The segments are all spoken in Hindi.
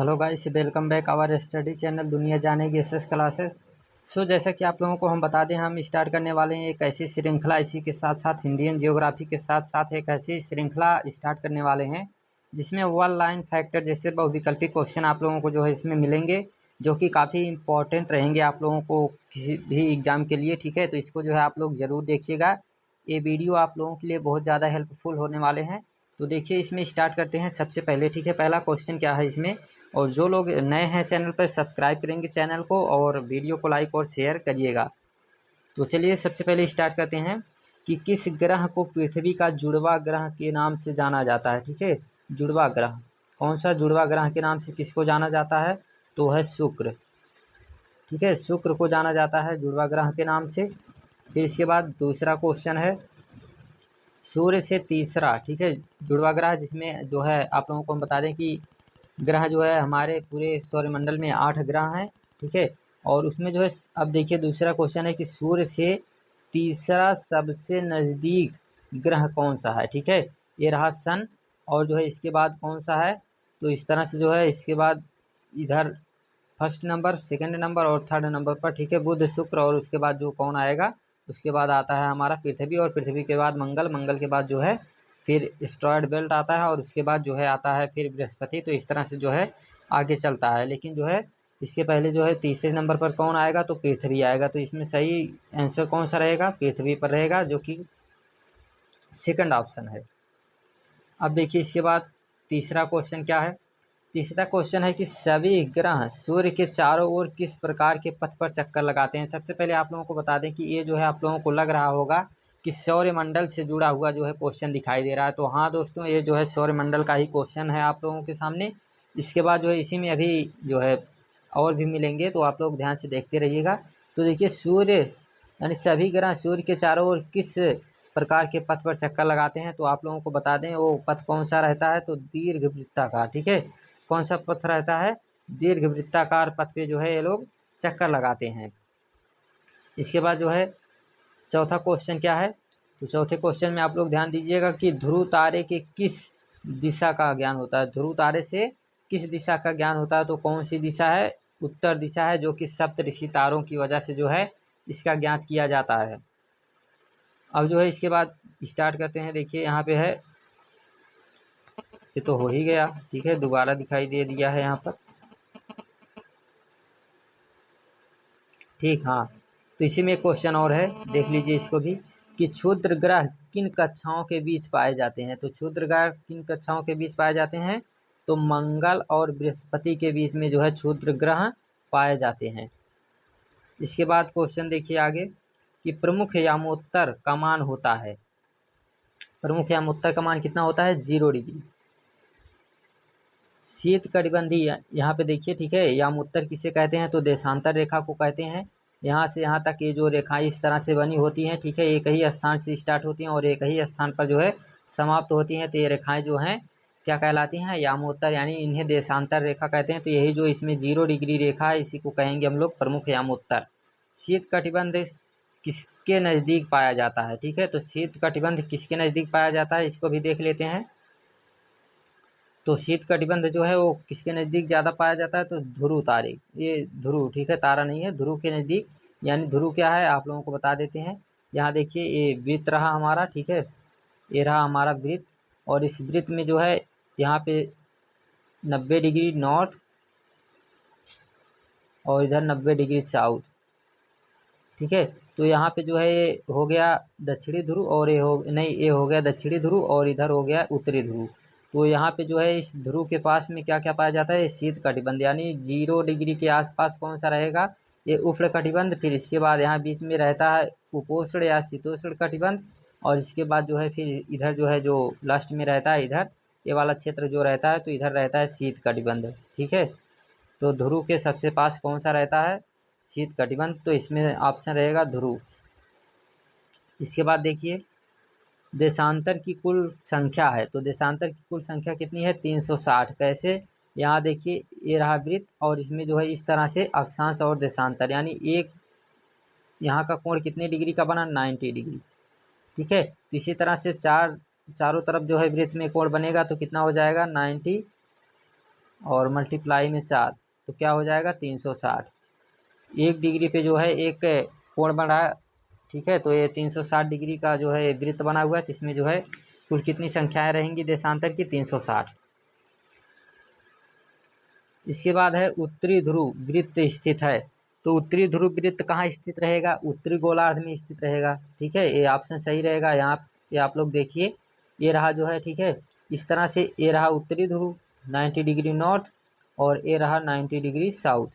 Hello guys, welcome back our study channel दुनिया जानेगी एसएस क्लासेस। जैसा कि आप लोगों को हम बता दें, हम स्टार्ट करने वाले हैं एक ऐसी श्रृंखला। इसी के साथ साथ इंडियन जियोग्राफी के साथ साथ एक ऐसी श्रृंखला स्टार्ट करने वाले हैं जिसमें वन लाइन फैक्टर जैसे बहुविकल्पी क्वेश्चन आप लोगों को जो है इसमें मिलेंगे, जो कि काफ़ी इंपॉर्टेंट रहेंगे आप लोगों को किसी भी एग्ज़ाम के लिए। ठीक है, तो इसको जो है आप लोग ज़रूर देखिएगा। ये वीडियो आप लोगों के लिए बहुत ज़्यादा हेल्पफुल होने वाले हैं। तो देखिए, इसमें स्टार्ट करते हैं सबसे पहले। ठीक है, पहला क्वेश्चन क्या है इसमें, और जो लोग नए हैं चैनल पर सब्सक्राइब करेंगे चैनल को और वीडियो को लाइक और शेयर करिएगा। तो चलिए सबसे पहले स्टार्ट करते हैं कि किस ग्रह को पृथ्वी का जुड़वा ग्रह के नाम से जाना जाता है। ठीक है, जुड़वा ग्रह, कौन सा जुड़वा ग्रह के नाम से किसको जाना जाता है, तो है शुक्र। ठीक है, शुक्र को जाना जाता है जुड़वा ग्रह के नाम से। फिर इसके बाद दूसरा क्वेश्चन है, सूर्य से तीसरा, ठीक है, जुड़वा ग्रह जिसमें जो है आप लोगों को हम बता दें कि ग्रह जो है हमारे पूरे सौरमंडल में 8 ग्रह हैं। ठीक है, और उसमें जो है अब देखिए दूसरा क्वेश्चन है कि सूर्य से तीसरा सबसे नज़दीक ग्रह कौन सा है। ठीक है, ये रहा सन, और जो है इसके बाद कौन सा है, तो इस तरह से जो है इसके बाद इधर फर्स्ट नंबर, सेकंड नंबर और थर्ड नंबर पर, ठीक है, बुध शुक्र, और उसके बाद जो कौन आएगा, उसके बाद आता है हमारा पृथ्वी, और पृथ्वी के बाद मंगल, मंगल के बाद जो है फिर एस्टेरॉयड बेल्ट आता है, और उसके बाद जो है आता है फिर बृहस्पति। तो इस तरह से जो है आगे चलता है, लेकिन जो है इसके पहले जो है तीसरे नंबर पर कौन आएगा, तो पृथ्वी आएगा। तो इसमें सही आंसर कौन सा रहेगा, पृथ्वी पर रहेगा, जो कि सेकंड ऑप्शन है। अब देखिए इसके बाद तीसरा क्वेश्चन क्या है। तीसरा क्वेश्चन है कि सभी ग्रह सूर्य के चारों ओर किस प्रकार के पथ पर चक्कर लगाते हैं। सबसे पहले आप लोगों को बता दें कि ये जो है आप लोगों को लग रहा होगा कि सौरमंडल से जुड़ा हुआ जो है क्वेश्चन दिखाई दे रहा है। तो हाँ दोस्तों, ये जो है सौरमंडल का ही क्वेश्चन है आप लोगों के सामने। इसके बाद जो है इसी में अभी जो है और भी मिलेंगे, तो आप लोग ध्यान से देखते रहिएगा। तो देखिए सूर्य यानी सभी ग्रह सूर्य के चारों ओर किस प्रकार के पथ पर चक्कर लगाते हैं, तो आप लोगों को बता दें वो पथ कौन सा रहता है, तो दीर्घ वृत्ताकार। ठीक है, कौन सा पथ रहता है, दीर्घ वृत्ताकार पथ पे जो है ये लोग चक्कर लगाते हैं। इसके बाद जो है चौथा क्वेश्चन क्या है, तो चौथे क्वेश्चन में आप लोग ध्यान दीजिएगा कि ध्रुव तारे के किस दिशा का ज्ञान होता है। ध्रुव तारे से किस दिशा का ज्ञान होता है, तो कौन सी दिशा है, उत्तर दिशा है, जो कि सप्तऋषि तारों की वजह से जो है इसका ज्ञात किया जाता है। अब जो है इसके बाद स्टार्ट करते हैं। देखिए यहाँ पे है, ये तो हो ही गया। ठीक है, दोबारा दिखाई दे दिया है यहाँ पर। ठीक, हाँ, तो इसी में एक क्वेश्चन और है, देख लीजिए इसको भी, कि क्षुद्र ग्रह किन कक्षाओं के बीच पाए जाते हैं। तो क्षुद्र ग्रह किन कक्षाओं के बीच पाए जाते हैं, तो मंगल और बृहस्पति के बीच में जो है क्षुद्र ग्रह पाए जाते हैं। इसके बाद क्वेश्चन देखिए आगे, कि प्रमुख यामोत्तर का मान होता है। प्रमुख यामोत्तर का मान कितना होता है, 0 डिग्री। शीत कटिबंधी, यहाँ पे देखिए, ठीक है, यामोत्तर किसे कहते हैं, तो देशांतर रेखा को कहते हैं। यहाँ से यहाँ तक ये जो रेखाएं इस तरह से बनी होती हैं, ठीक है, एक ही स्थान से स्टार्ट होती हैं और एक ही स्थान पर जो है समाप्त होती हैं। तो ये रेखाएं जो हैं क्या कहलाती हैं, यामोत्तर, यानी इन्हें देशांतर रेखा कहते हैं। तो यही जो इसमें 0 डिग्री रेखा है, इसी को कहेंगे हम लोग प्रमुख यामोत्तर। शीत कटिबंध किसके नज़दीक पाया जाता है। ठीक है, तो शीत कटिबंध किसके नज़दीक पाया जाता है, इसको भी देख लेते हैं। तो शीत कटिबंध जो है वो किसके नज़दीक ज़्यादा पाया जाता है, तो ध्रुव तारे, ये ध्रुव, ठीक है, तारा नहीं है, ध्रुव के नज़दीक। यानी ध्रुव क्या है आप लोगों को बता देते हैं। यहाँ देखिए ये वृत्त रहा हमारा, ठीक है, ये रहा हमारा वृत्त, और इस वृत्त में जो है यहाँ पे 90 डिग्री नॉर्थ और इधर 90 डिग्री साउथ। ठीक है, तो यहाँ पे जो है ये हो गया दक्षिणी ध्रुव, और ये हो नहीं, ये हो गया दक्षिणी ध्रुव, और इधर हो गया उत्तरी ध्रुव। तो यहाँ पे जो है इस ध्रुव के पास में क्या क्या पाया जाता है, शीत कटिबंध, यानी 0 डिग्री के आसपास कौन सा रहेगा, ये उष्ण कटिबंध। फिर इसके बाद यहाँ बीच में रहता है उपोष्ण या शीतोष्ण कटिबंध, और इसके बाद जो है फिर इधर जो है जो लास्ट में रहता है, इधर ये वाला क्षेत्र जो रहता है, तो इधर रहता है शीत कटिबंध। ठीक है, तो ध्रुव के सबसे पास कौन सा रहता है, शीत कटिबंध। तो इसमें ऑप्शन रहेगा ध्रुव। इसके बाद देखिए देशांतर की कुल संख्या है, तो देशांतर की कुल संख्या कितनी है, 360। कैसे, यहाँ देखिए ये रहा वृत्त, और इसमें जो है इस तरह से अक्षांश और देशांतर, यानी एक यहाँ का कोण कितने डिग्री का बना, 90 डिग्री। ठीक है, तो इसी तरह से चारों तरफ जो है वृत्त में कोण बनेगा, तो कितना हो जाएगा, 90 और मल्टीप्लाई में 4, तो क्या हो जाएगा 360। 1 डिग्री पे जो है एक कोण बन रहा है, ठीक है। तो ये 360 डिग्री का जो है वृत्त बना हुआ है, तो इसमें जो है कुल कितनी संख्याएं रहेंगी देशांतर की, 360। इसके बाद है उत्तरी ध्रुव वृत्त स्थित है। तो उत्तरी ध्रुव वृत्त कहाँ स्थित रहेगा, उत्तरी गोलार्ध में स्थित रहेगा, ठीक है। ये ऑप्शन सही रहेगा। यहाँ ये आप लोग देखिए, ये रहा जो है, ठीक है। इस तरह से ये रहा उत्तरी ध्रुव 90 डिग्री नॉर्थ, और ये रहा 90 डिग्री साउथ।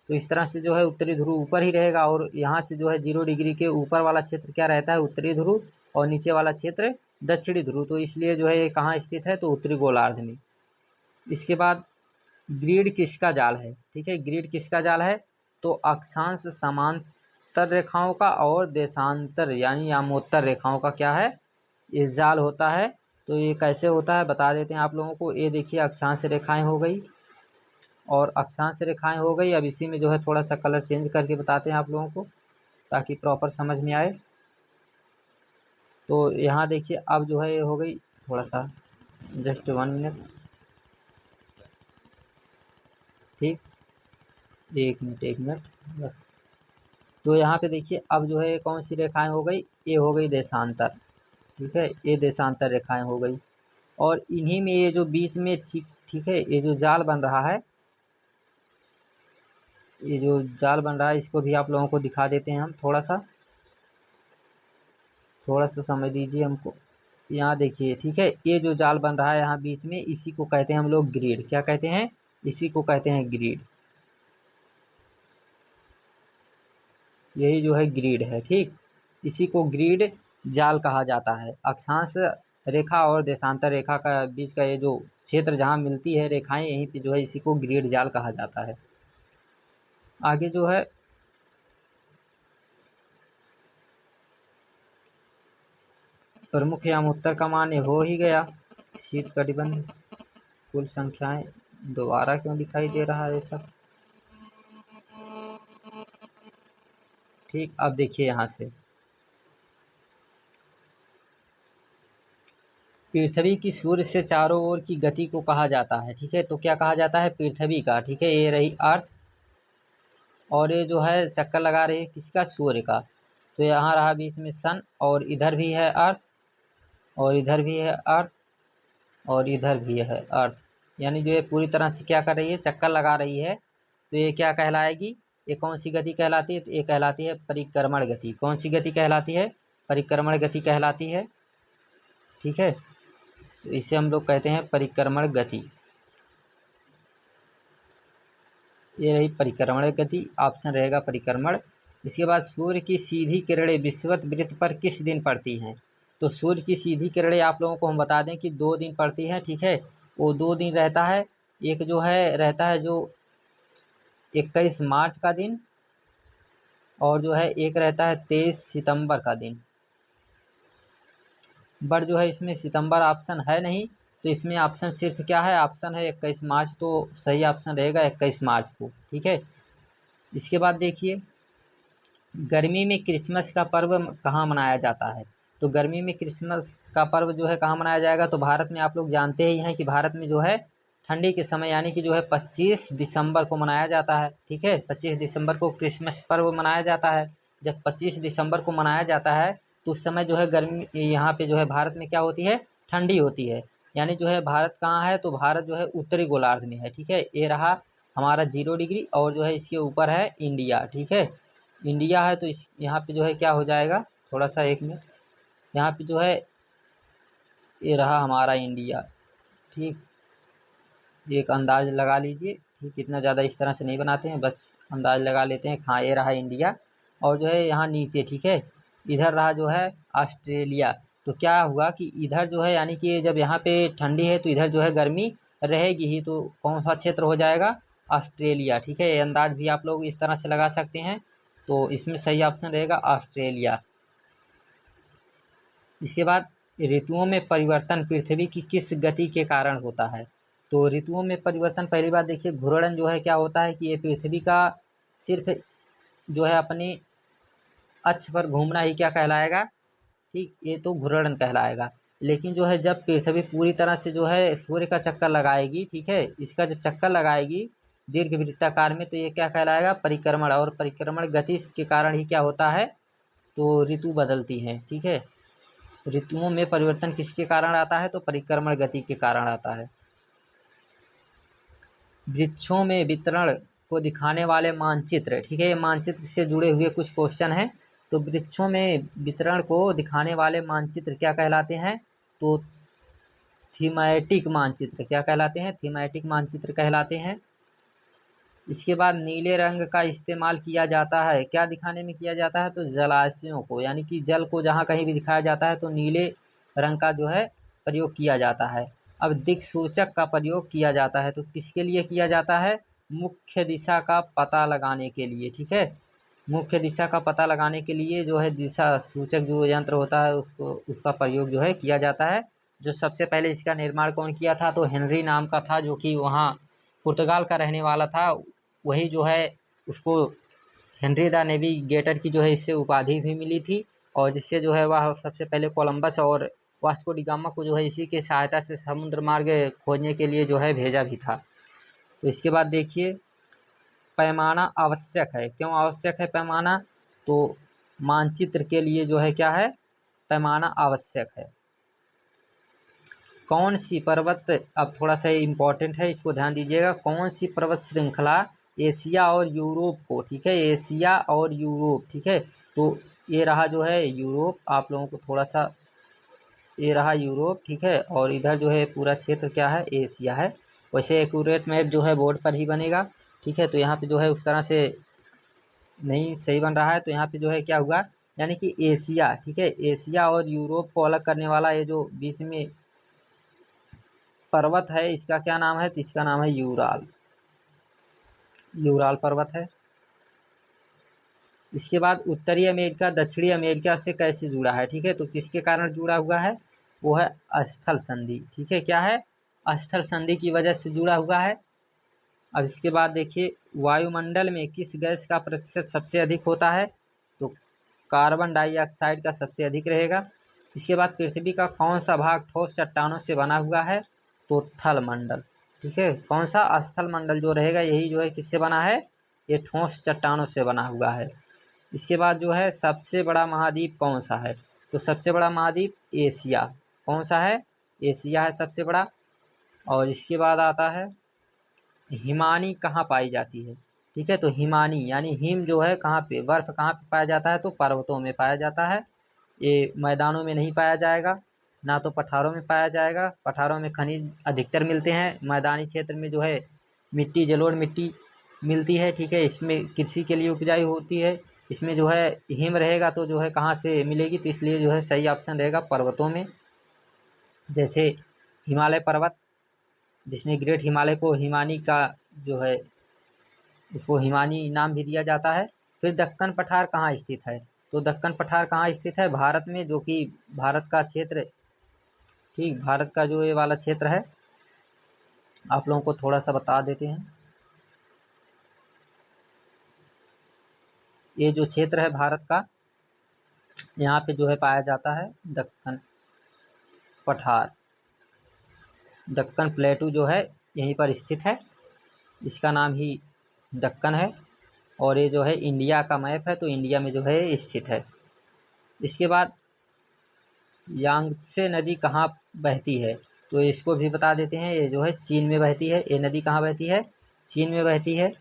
तो इस तरह से जो है उत्तरी ध्रुव ऊपर ही रहेगा, और यहाँ से जो है 0 डिग्री के ऊपर वाला क्षेत्र क्या रहता है, उत्तरी ध्रुव, और नीचे वाला क्षेत्र दक्षिणी ध्रुव। तो इसलिए जो है ये कहाँ स्थित है, तो उत्तरी गोलार्ध में। इसके बाद ग्रिड किसका जाल है, ठीक है। ग्रिड किसका जाल है, तो अक्षांश समांतर रेखाओं का और देशांतर यानी यामोत्तर रेखाओं का क्या है, ये जाल होता है। तो ये कैसे होता है बता देते हैं आप लोगों को। ये देखिए अक्षांश रेखाएं हो गई, और अक्षांश रेखाएं हो गई। अब इसी में जो है थोड़ा सा कलर चेंज करके बताते हैं आप लोगों को, ताकि प्रॉपर समझ में आए। तो यहाँ देखिए अब जो है ये हो गई, थोड़ा सा जस्ट 1 मिनट, ठीक, 1 मिनट बस। तो यहाँ पे देखिए अब जो है कौन सी रेखाएं हो गई, ये हो गई देशांतर, ठीक है। ये देशांतर रेखाएं हो गई, और इन्हीं में ये जो बीच में, ठीक, ठीक है, ये जो जाल बन रहा है, ये जो जाल बन रहा है, इसको भी आप लोगों को दिखा देते हैं हम। थोड़ा सा समझ दीजिए हमको। यहाँ देखिए, ठीक है, ये जो जाल बन रहा है यहाँ बीच में, इसी को कहते हैं हम लोग ग्रिड। क्या कहते हैं, इसी को कहते हैं ग्रिड। यही जो है ग्रिड है, ठीक। इसी को ग्रिड जाल कहा जाता है। अक्षांश रेखा और देशांतर रेखा का बीच का ये जो क्षेत्र जहाँ मिलती है रेखाएं, यहीं पे जो है इसी को ग्रिड जाल कहा जाता है। आगे जो है प्रमुख यामोत्तर का मान हो ही गया। शीत कटिबंध कुल संख्याएं दोबारा क्यों दिखाई दे रहा है सब, ठीक। अब देखिए यहाँ से पृथ्वी की सूर्य से चारों ओर की गति को कहा जाता है, ठीक है। तो क्या कहा जाता है, पृथ्वी का, ठीक है। ये रही अर्थ, और ये जो है चक्कर लगा रही है किसका, सूर्य का। तो यहाँ रहा बीच में सन, और इधर भी है अर्थ, और इधर भी है अर्थ, और इधर भी है अर्थ। यानी जो ये पूरी तरह से क्या कर रही है, चक्कर लगा रही है। तो ये क्या कहलाएगी, ये कौन सी गति कहलाती है, तो ये कहलाती है परिक्रमण गति। कौन सी गति कहलाती है, परिक्रमण गति कहलाती है, ठीक है। तो इसे हम लोग कहते हैं परिक्रमण गति। ये रही परिक्रमण गति, ऑप्शन रहेगा परिक्रमण। इसके बाद सूर्य की सीधी किरणें विषुवत वृत्त पर किस दिन पड़ती हैं। तो सूर्य की सीधी किरणें आप लोगों को हम बता दें कि 2 दिन पड़ती हैं, ठीक है। वो 2 दिन रहता है, एक जो है रहता है जो 21 मार्च का दिन, और जो है एक रहता है 23 सितंबर का दिन। बट जो है इसमें सितंबर ऑप्शन है नहीं, तो इसमें ऑप्शन सिर्फ क्या है, ऑप्शन है 21 मार्च। तो सही ऑप्शन रहेगा 21 मार्च को, ठीक है। इसके बाद देखिए गर्मी में क्रिसमस का पर्व कहाँ मनाया जाता है। तो गर्मी में क्रिसमस का पर्व जो है कहाँ मनाया जाएगा, तो भारत में। आप लोग जानते ही हैं कि भारत में जो है ठंडी के समय यानी कि जो है 25 दिसंबर को मनाया जाता है, ठीक है। 25 दिसंबर को क्रिसमस पर्व मनाया जाता है। जब 25 दिसंबर को मनाया जाता है, तो उस समय जो है गर्मी यहाँ पे जो है भारत में क्या होती है, ठंडी होती है। यानी जो है भारत कहाँ है, तो भारत जो है उत्तरी गोलार्ध में है, ठीक है। ये रहा हमारा 0 डिग्री, और जो है इसके ऊपर है इंडिया, ठीक है। इंडिया है, तो इस यहाँ पे जो है क्या हो जाएगा, थोड़ा सा 1 मिनट, यहाँ पे जो है ये रहा हमारा इंडिया, ठीक। एक अंदाज लगा लीजिए, ठीक। इतना ज़्यादा इस तरह से नहीं बनाते हैं, बस अंदाज लगा लेते हैं। हाँ, ये रहा इंडिया, और जो है यहाँ नीचे, ठीक है, इधर रहा जो है ऑस्ट्रेलिया। तो क्या हुआ कि इधर जो है यानी कि जब यहाँ पे ठंडी है, तो इधर जो है गर्मी रहेगी ही। तो कौन सा क्षेत्र हो जाएगा, ऑस्ट्रेलिया, ठीक है। ये अंदाज भी आप लोग इस तरह से लगा सकते हैं। तो इसमें सही ऑप्शन रहेगा ऑस्ट्रेलिया। इसके बाद ऋतुओं में परिवर्तन पृथ्वी की किस गति के कारण होता है। तो ऋतुओं में परिवर्तन, पहली बात देखिए घूर्णन जो है क्या होता है कि ये पृथ्वी का सिर्फ जो है अपनी अक्ष पर घूमना ही क्या कहलाएगा, ठीक, ये तो घूर्णन कहलाएगा। लेकिन जो है जब पृथ्वी पूरी तरह से जो है सूर्य का चक्कर लगाएगी, ठीक है, इसका जब चक्कर लगाएगी दीर्घ वृत्ताकार में, तो ये क्या कहलाएगा, परिक्रमण। और परिक्रमण गति के कारण ही क्या होता है, तो ऋतु बदलती हैं, ठीक है। ऋतुओं में परिवर्तन किसके कारण आता है, तो परिक्रमण गति के कारण आता है। वृक्षों में वितरण को दिखाने वाले मानचित्र, ठीक है, ये मानचित्र से जुड़े हुए कुछ क्वेश्चन हैं। तो वृक्षों में वितरण को दिखाने वाले मानचित्र क्या कहलाते हैं, तो थीमैटिक मानचित्र क्या कहलाते हैं, थीमैटिक मानचित्र कहलाते हैं। इसके बाद नीले रंग का इस्तेमाल किया जाता है, क्या दिखाने में किया जाता है, तो जलाशयों को, यानी कि जल को जहाँ कहीं भी दिखाया जाता है तो नीले रंग का जो है प्रयोग किया जाता है। अब दिक्सूचक का प्रयोग किया जाता है, तो किसके लिए किया जाता है, मुख्य दिशा का पता लगाने के लिए, ठीक है। मुख्य दिशा का पता लगाने के लिए जो है दिशा सूचक जो यंत्र होता है उसका प्रयोग जो है किया जाता है। जो सबसे पहले इसका निर्माण कौन किया था, तो हेनरी नाम का था, जो कि वहाँ पुर्तगाल का रहने वाला था। वही जो है उसको हेनरी द नेविगेटर की जो है इससे उपाधि भी मिली थी, और जिससे जो है वह सबसे पहले कोलंबस और वास्को डी गामा को जो है इसी के सहायता से समुद्र मार्ग खोजने के लिए जो है भेजा भी था। तो इसके बाद देखिए, पैमाना आवश्यक है, क्यों आवश्यक है पैमाना, तो मानचित्र के लिए जो है क्या है, पैमाना आवश्यक है। कौन सी पर्वत, अब थोड़ा सा इम्पोर्टेंट है, इसको ध्यान दीजिएगा, कौन सी पर्वत श्रृंखला एशिया और यूरोप को, ठीक है, एशिया और यूरोप, ठीक है, तो ये रहा जो है यूरोप, आप लोगों को थोड़ा सा, ये रहा यूरोप, ठीक है, और इधर जो है पूरा क्षेत्र क्या है, एशिया है। वैसे एक्यूरेट मैप जो है बोर्ड पर ही बनेगा, ठीक है, तो यहाँ पे जो है उस तरह से नहीं सही बन रहा है, तो यहाँ पे जो है क्या हुआ, यानी कि एशिया, ठीक है, एशिया और यूरोप को अलग करने वाला ये जो बीच में पर्वत है इसका क्या नाम है, तो इसका नाम है यूराल, यूराल पर्वत है। इसके बाद उत्तरी अमेरिका दक्षिणी अमेरिका से कैसे जुड़ा है, ठीक है, तो किसके कारण जुड़ा हुआ है, वो है स्थल संधि, ठीक है, क्या है, स्थल संधि की वजह से जुड़ा हुआ है। अब इसके बाद देखिए, वायुमंडल में किस गैस का प्रतिशत सबसे अधिक होता है, तो कार्बन डाइऑक्साइड का सबसे अधिक रहेगा। इसके बाद पृथ्वी का कौन सा भाग ठोस चट्टानों से बना हुआ है, तो थल मंडल, ठीक है, कौन सा, स्थल मंडल जो रहेगा यही जो है किससे बना है, ये ठोस चट्टानों से बना हुआ है। इसके बाद जो है सबसे बड़ा महाद्वीप कौन सा है, तो सबसे बड़ा महाद्वीप एशिया, कौन सा है, एशिया है सबसे बड़ा। और इसके बाद आता है हिमानी कहाँ पाई जाती है, ठीक है, तो हिमानी यानी हिम जो है कहाँ पे, बर्फ कहाँ पे पाया जाता है, तो पर्वतों में पाया जाता है। ये मैदानों में नहीं पाया जाएगा, ना तो पठारों में पाया जाएगा, पठारों में खनिज अधिकतर मिलते हैं, मैदानी क्षेत्र में जो है मिट्टी, जलोढ़ मिट्टी मिलती है, ठीक है, इसमें कृषि के लिए उपजाऊ होती है। इसमें जो है हिम रहेगा तो जो है कहाँ से मिलेगी, तो इसलिए जो है सही ऑप्शन रहेगा पर्वतों में। जैसे हिमालय पर्वत, जिसमें ग्रेट हिमालय को हिमानी का जो है उसको हिमानी नाम भी दिया जाता है। फिर दक्कन पठार कहाँ स्थित है, तो दक्कन पठार कहाँ स्थित है, भारत में, जो कि भारत का क्षेत्र, ठीक, भारत का जो ये वाला क्षेत्र है, आप लोगों को थोड़ा सा बता देते हैं। ये जो क्षेत्र है भारत का, यहाँ पे जो है पाया जाता है दक्कन पठार, दक्कन प्लेटू जो है यहीं पर स्थित है, इसका नाम ही दक्कन है। और ये जो है इंडिया का मैप है, तो इंडिया में जो है स्थित है। इसके बाद यांगत्से नदी कहाँ बहती है, तो इसको भी बता देते हैं, ये जो है चीन में बहती है, ये नदी कहाँ बहती है, चीन में बहती है।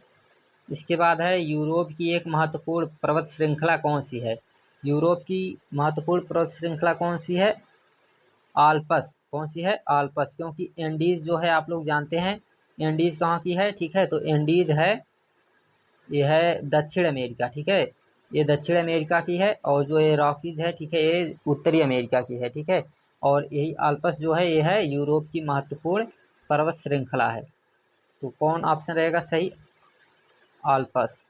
इसके बाद है यूरोप की एक महत्वपूर्ण पर्वत श्रृंखला कौन सी है, यूरोप की महत्वपूर्ण पर्वत श्रृंखला कौन सी है, आल्पस, कौन सी है, आल्पस, क्योंकि एंडीज जो है आप लोग जानते हैं एंडीज कहाँ की है, ठीक है, तो एंडीज है, ये है दक्षिण अमेरिका, ठीक है, ये दक्षिण अमेरिका की है। और जो ये रॉकीज है, ठीक है, ये उत्तरी अमेरिका की है, ठीक है। और यही आल्पस जो है ये है यूरोप की महत्वपूर्ण पर्वत श्रृंखला है। तो कौन ऑप्शन रहेगा सही, आल्पस।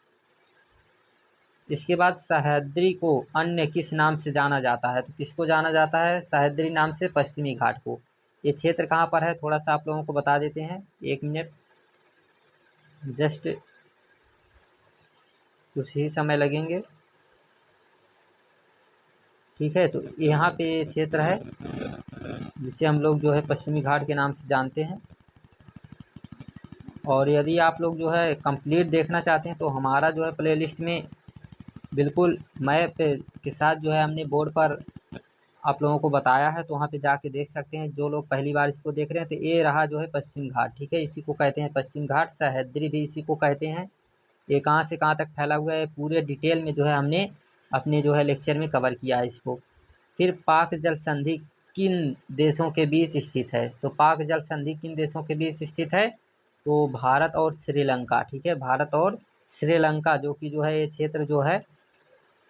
इसके बाद सह्याद्री को अन्य किस नाम से जाना जाता है, तो किसको जाना जाता है, सह्याद्री नाम से पश्चिमी घाट को। ये क्षेत्र कहाँ पर है, थोड़ा सा आप लोगों को बता देते हैं, 1 मिनट, जस्ट कुछ ही समय लगेंगे, ठीक है, तो यहाँ पे क्षेत्र है जिसे हम लोग जो है पश्चिमी घाट के नाम से जानते हैं। और यदि आप लोग जो है कंप्लीट देखना चाहते हैं तो हमारा जो है प्लेलिस्ट में बिल्कुल मैप के साथ जो है हमने बोर्ड पर आप लोगों को बताया है, तो वहाँ पे जाके देख सकते हैं। जो लोग पहली बार इसको देख रहे हैं तो ये रहा जो है पश्चिम घाट, ठीक है। इसी को कहते हैं पश्चिम घाट, सह्याद्री भी इसी को कहते हैं। ये कहाँ से कहाँ तक फैला हुआ है पूरे डिटेल में जो है हमने अपने जो है लेक्चर में कवर किया है इसको। फिर पाक जल संधि किन देशों के बीच स्थित है? तो पाक जल संधि किन देशों के बीच स्थित है? तो भारत और श्रीलंका, ठीक है। भारत और श्रीलंका जो कि जो है ये क्षेत्र जो है,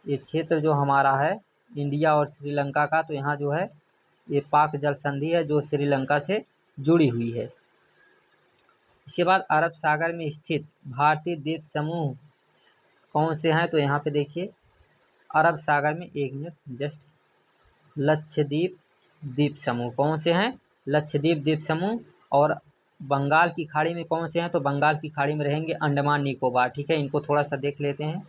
ये क्षेत्र जो हमारा है इंडिया और श्रीलंका का, तो यहाँ जो है ये पाक जल संधि है जो श्रीलंका से जुड़ी हुई है। इसके बाद अरब सागर में स्थित भारतीय द्वीप समूह कौन से हैं? तो यहाँ पे देखिए अरब सागर में, एक मिनट जस्ट, लक्षद्वीप द्वीप समूह कौन से हैं? लक्षद्वीप द्वीप समूह। और बंगाल की खाड़ी में कौन से हैं? तो बंगाल की खाड़ी में रहेंगे अंडमान निकोबार, ठीक है। इनको थोड़ा सा देख लेते हैं।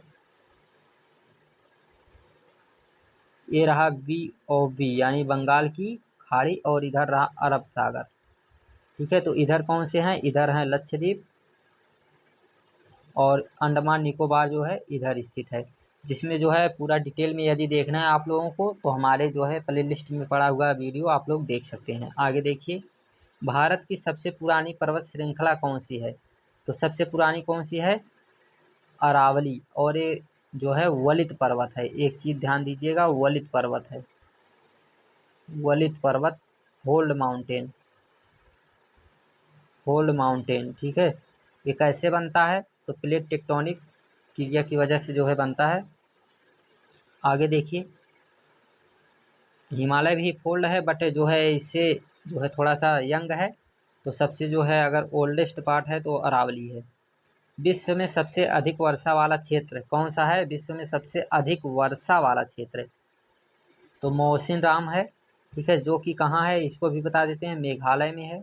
ये रहा VOV यानी बंगाल की खाड़ी, और इधर रहा अरब सागर, ठीक है। तो इधर कौन से हैं? इधर हैं लक्षद्वीप, और अंडमान निकोबार जो है इधर स्थित है। जिसमें जो है पूरा डिटेल में यदि देखना है आप लोगों को तो हमारे जो है प्ले लिस्ट में पड़ा हुआ वीडियो आप लोग देख सकते हैं। आगे देखिए, भारत की सबसे पुरानी पर्वत श्रृंखला कौन सी है? तो सबसे पुरानी कौन सी है? अरावली। और ये जो है वलित पर्वत है। एक चीज़ ध्यान दीजिएगा, वलित पर्वत है, वलित पर्वत, होल्ड माउंटेन, होल्ड माउंटेन, ठीक है। ये कैसे बनता है? तो प्लेट टेक्टोनिक क्रिया की वजह से जो है बनता है। आगे देखिए, हिमालय भी फोल्ड है बट जो है इससे जो है थोड़ा सा यंग है। तो सबसे जो है अगर ओल्डेस्ट पार्ट है तो अरावली है। विश्व में सबसे अधिक वर्षा वाला क्षेत्र कौन सा है? विश्व में सबसे अधिक वर्षा वाला क्षेत्र तो मौसिनराम है, ठीक है। जो कि कहाँ है इसको भी बता देते हैं, मेघालय में है।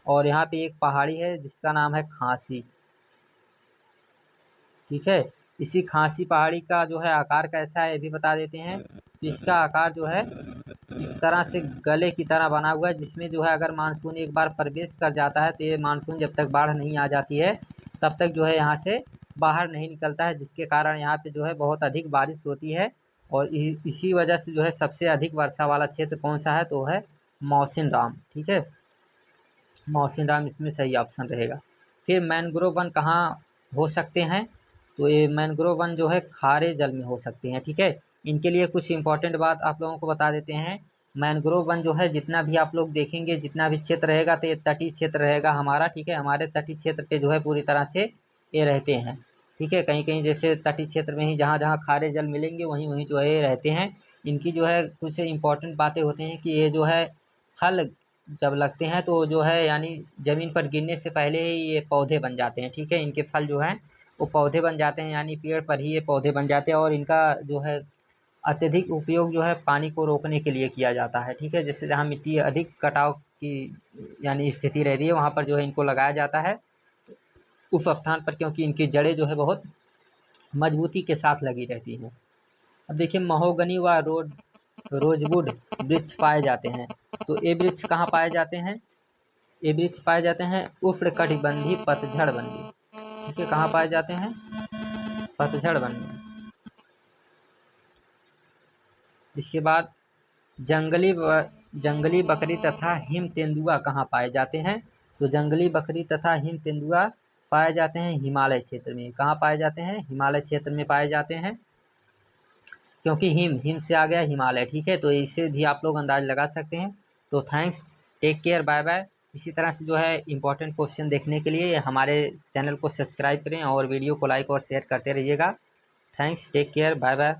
और यहाँ पे एक पहाड़ी है जिसका नाम है खांसी, ठीक है। इसी खांसी पहाड़ी का जो है आकार कैसा है ये भी बता देते हैं। तो इसका आकार जो है इस तरह से गले की तरह बना हुआ है, जिसमें जो है अगर मानसून एक बार प्रवेश कर जाता है तो ये मानसून जब तक बाढ़ नहीं आ जाती है तब तक जो है यहाँ से बाहर नहीं निकलता है, जिसके कारण यहाँ पे जो है बहुत अधिक बारिश होती है। और इसी वजह से जो है सबसे अधिक वर्षा वाला क्षेत्र कौन सा है? तो है मौसिनराम, ठीक है। मौसिनराम इसमें सही ऑप्शन रहेगा। फिर मैनग्रोव वन कहाँ हो सकते हैं? तो ये मैनग्रोव वन जो है खारे जल में हो सकते हैं, ठीक है। इनके लिए कुछ इंपॉर्टेंट बात आप लोगों को बता देते हैं। मैनग्रोव वन जो है जितना भी आप लोग देखेंगे, जितना भी क्षेत्र रहेगा तो ये तटीय क्षेत्र रहेगा हमारा, ठीक है। हमारे तटीय क्षेत्र पे जो है पूरी तरह से ये रहते हैं, ठीक है। कहीं कहीं जैसे तटीय क्षेत्र में ही जहाँ जहाँ खारे जल मिलेंगे वहीं वहीं जो है ये रहते हैं। इनकी जो है कुछ इंपॉर्टेंट बातें होती हैं कि ये जो है फल जब लगते हैं तो जो है यानी ज़मीन पर गिरने से पहले ही ये पौधे बन जाते हैं, ठीक है। इनके फल जो हैं वो पौधे बन जाते हैं, यानी पेड़ पर ही ये पौधे बन जाते हैं। और इनका जो है अत्यधिक उपयोग जो है पानी को रोकने के लिए किया जाता है, ठीक है। जैसे जहाँ मिट्टी अधिक कटाव की यानी स्थिति रहती है वहाँ पर जो है इनको लगाया जाता है उस स्थान पर, क्योंकि इनकी जड़ें जो है बहुत मजबूती के साथ लगी रहती हैं। अब देखिए, महोगनी व रोजवुड वृक्ष पाए जाते हैं। तो ये वृक्ष कहाँ पाए जाते हैं? ये वृक्ष पाए जाते हैं उष्णकटिबंधीय पतझड़ वन में, ठीक है। कहाँ पाए जाते हैं? पतझड़ वन में। इसके बाद जंगली बकरी तथा हिम तेंदुआ कहाँ पाए जाते हैं? तो जंगली बकरी तथा हिम तेंदुआ पाए जाते हैं हिमालय क्षेत्र में। कहाँ पाए जाते हैं? हिमालय क्षेत्र में पाए जाते हैं, क्योंकि हिम से आ गया हिमालय, ठीक है। तो इससे भी आप लोग अंदाज लगा सकते हैं। तो thanks, take care, bye bye. इसी तरह से जो है इंपॉर्टेंट क्वेश्चन देखने के लिए हमारे चैनल को सब्सक्राइब करें और वीडियो को लाइक और शेयर करते रहिएगा। Thanks, take care, bye bye.